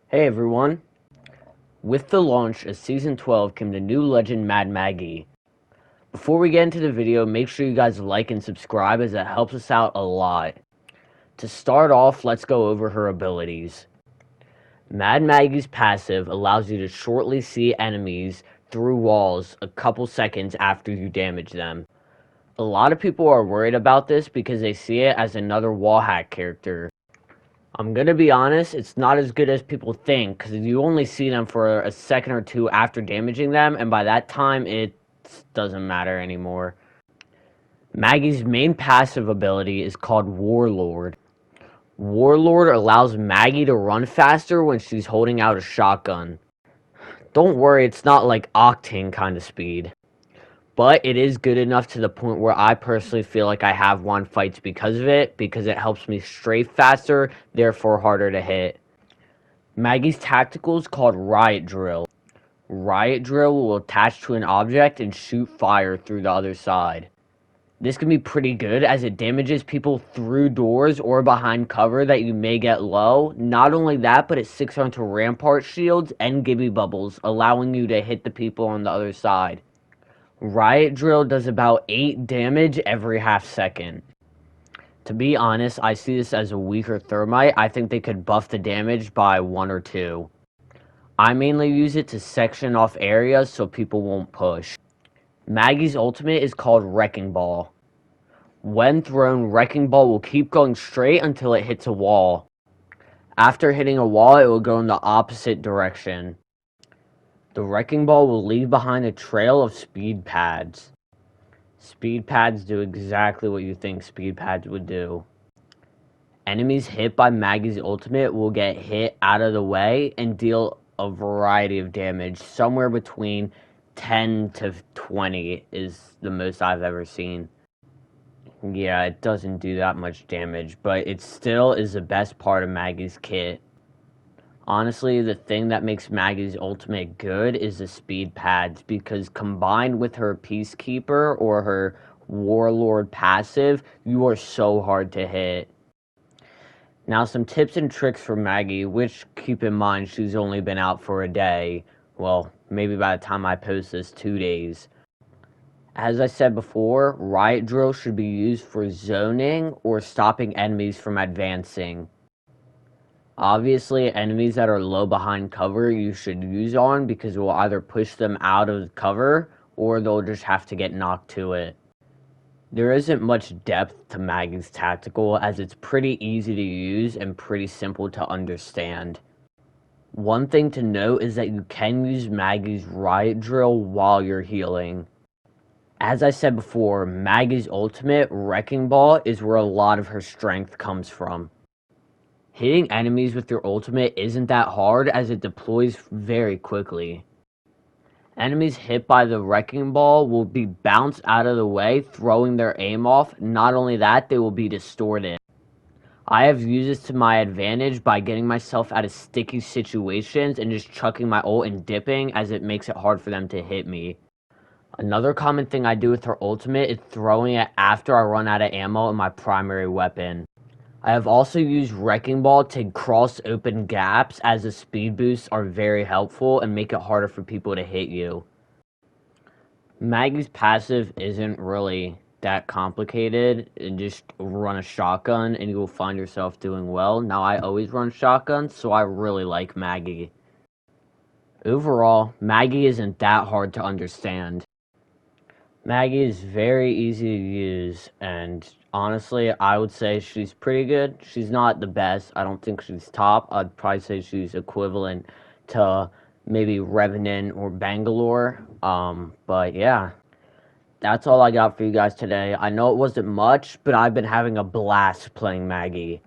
Hey everyone! With the launch of Season 12 came the new legend Mad Maggie. Before we get into the video, make sure you guys like and subscribe as it helps us out a lot. To start off, let's go over her abilities. Mad Maggie's passive allows you to shortly see enemies through walls a couple seconds after you damage them. A lot of people are worried about this because they see it as another wall hack character. I'm gonna be honest, it's not as good as people think, because you only see them for a second or two after damaging them, and by that time, it doesn't matter anymore. Maggie's main passive ability is called Warlord. Warlord allows Maggie to run faster when she's holding out a shotgun. Don't worry, it's not like Octane kind of speed. But it is good enough to the point where I personally feel like I have won fights because of it, because it helps me strafe faster, therefore harder to hit. Maggie's tactical is called Riot Drill. Riot Drill will attach to an object and shoot fire through the other side. This can be pretty good as it damages people through doors or behind cover that you may get low. Not only that, but it sticks onto rampart shields and gibby bubbles, allowing you to hit the people on the other side. Riot Drill does about 8 damage every half second. To be honest, I see this as a weaker thermite. I think they could buff the damage by 1 or 2. I mainly use it to section off areas so people won't push. Maggie's ultimate is called Wrecking Ball. When thrown, Wrecking Ball will keep going straight until it hits a wall. After hitting a wall, it will go in the opposite direction. The Wrecking Ball will leave behind a trail of speed pads. Speed pads do exactly what you think speed pads would do. Enemies hit by Maggie's ultimate will get hit out of the way and deal a variety of damage. Somewhere between 10 to 20 is the most I've ever seen. Yeah, it doesn't do that much damage, but it still is the best part of Maggie's kit. Honestly, the thing that makes Maggie's ultimate good is the speed pads, because combined with her Peacekeeper or her Warlord passive, you are so hard to hit. Now, some tips and tricks for Maggie, which, keep in mind, she's only been out for a day. Well, maybe by the time I post this, 2 days. As I said before, Riot Drill should be used for zoning or stopping enemies from advancing. Obviously, enemies that are low behind cover you should use on, because it will either push them out of cover or they'll just have to get knocked to it. There isn't much depth to Maggie's tactical, as it's pretty easy to use and pretty simple to understand. One thing to note is that you can use Maggie's Riot Drill while you're healing. As I said before, Maggie's ultimate, Wrecking Ball, is where a lot of her strength comes from. Hitting enemies with your ultimate isn't that hard, as it deploys very quickly. Enemies hit by the Wrecking Ball will be bounced out of the way, throwing their aim off. Not only that, they will be distorted. I have used this to my advantage by getting myself out of sticky situations and just chucking my ult and dipping, as it makes it hard for them to hit me. Another common thing I do with her ultimate is throwing it after I run out of ammo in my primary weapon. I have also used Wrecking Ball to cross open gaps, as the speed boosts are very helpful and make it harder for people to hit you. Maggie's passive isn't really that complicated. Just run a shotgun and you will find yourself doing well. Now, I always run shotguns, so I really like Maggie. Overall, Maggie isn't that hard to understand. Maggie is very easy to use, and honestly, I would say she's pretty good. She's not the best. I don't think she's top. I'd probably say she's equivalent to maybe Revenant or Bangalore. But yeah, that's all I got for you guys today. I know it wasn't much, but I've been having a blast playing Maggie.